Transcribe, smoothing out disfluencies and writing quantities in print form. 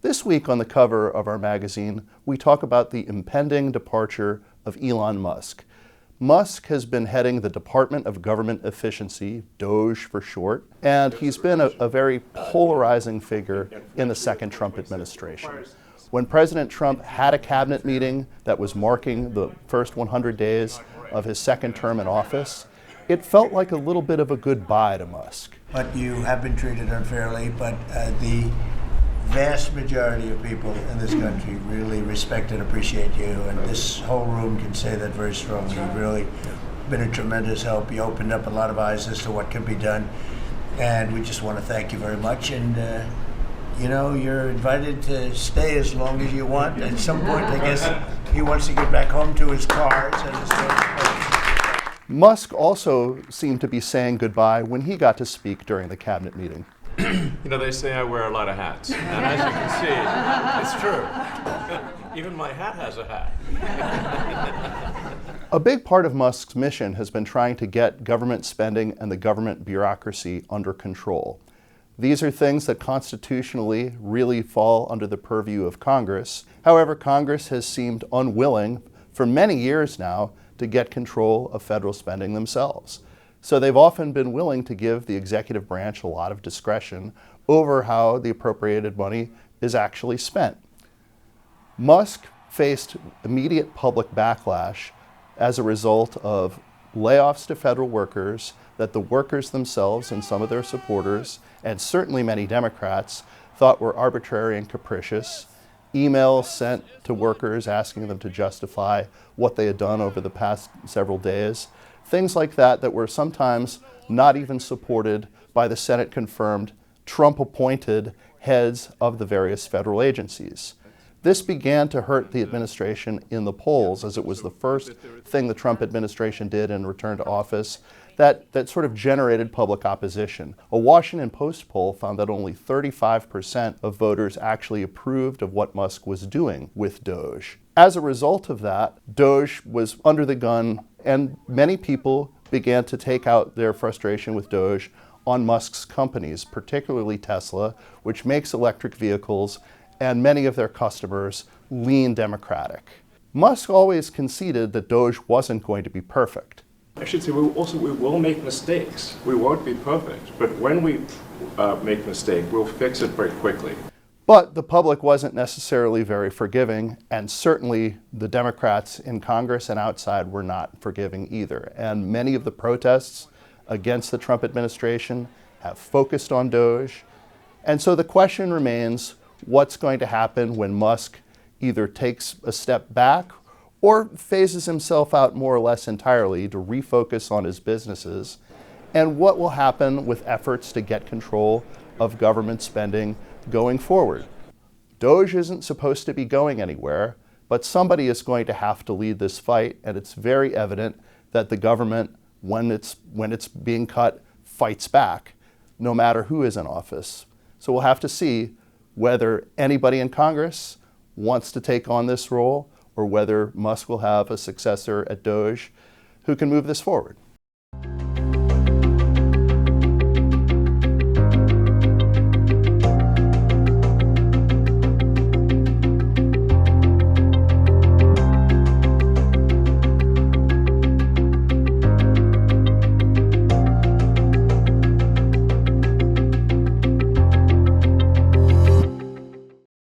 This week on the cover of our magazine, we talk about the impending departure of Elon Musk. Musk has been heading the Department of Government Efficiency, DOGE for short, and he's been a very polarizing figure in the second Trump administration. When President Trump had a cabinet meeting that was marking the first 100 days of his second term in office, it felt like a little bit of a goodbye to Musk. But you have been treated unfairly, but the vast majority of people in this country really respect and appreciate you, and this whole room can say that very strongly. You've really been a tremendous help. You opened up a lot of eyes as to what can be done, and we just want to thank you very much. And you know, you're invited to stay as long as you want. At some point, I guess he wants to get back home to his cars and his Musk also seemed to be saying goodbye when he got to speak during the cabinet meeting. You know, they say I wear a lot of hats, and as you can see, it's true. Even my hat has a hat. A big part of Musk's mission has been trying to get government spending and the government bureaucracy under control. These are things that constitutionally really fall under the purview of Congress. However, Congress has seemed unwilling for many years now to get control of federal spending themselves. So they've often been willing to give the executive branch a lot of discretion over how the appropriated money is actually spent. Musk faced immediate public backlash as a result of layoffs to federal workers that the workers themselves and some of their supporters, and certainly many Democrats, thought were arbitrary and capricious. Emails sent to workers asking them to justify what they had done over the past several days. Things like that that were sometimes not even supported by the Senate-confirmed, Trump-appointed heads of the various federal agencies. This began to hurt the administration in the polls, as it was the first thing the Trump administration did in return to office that sort of generated public opposition. A Washington Post poll found that only 35% of voters actually approved of what Musk was doing with DOGE. As a result of that, DOGE was under the gun, and many people began to take out their frustration with DOGE on Musk's companies, particularly Tesla, which makes electric vehicles, and many of their customers lean Democratic. Musk always conceded that DOGE wasn't going to be perfect. I should say, we will make mistakes. We won't be perfect, but when we make a mistake, we'll fix it very quickly. But the public wasn't necessarily very forgiving, and certainly the Democrats in Congress and outside were not forgiving either. And many of the protests against the Trump administration have focused on DOGE. And so the question remains, what's going to happen when Musk either takes a step back or phases himself out more or less entirely to refocus on his businesses? And what will happen with efforts to get control of government spending going forward? DOGE isn't supposed to be going anywhere, but somebody is going to have to lead this fight, and it's very evident that the government, when it's being cut, fights back, no matter who is in office. So we'll have to see whether anybody in Congress wants to take on this role, or whether Musk will have a successor at DOGE who can move this forward.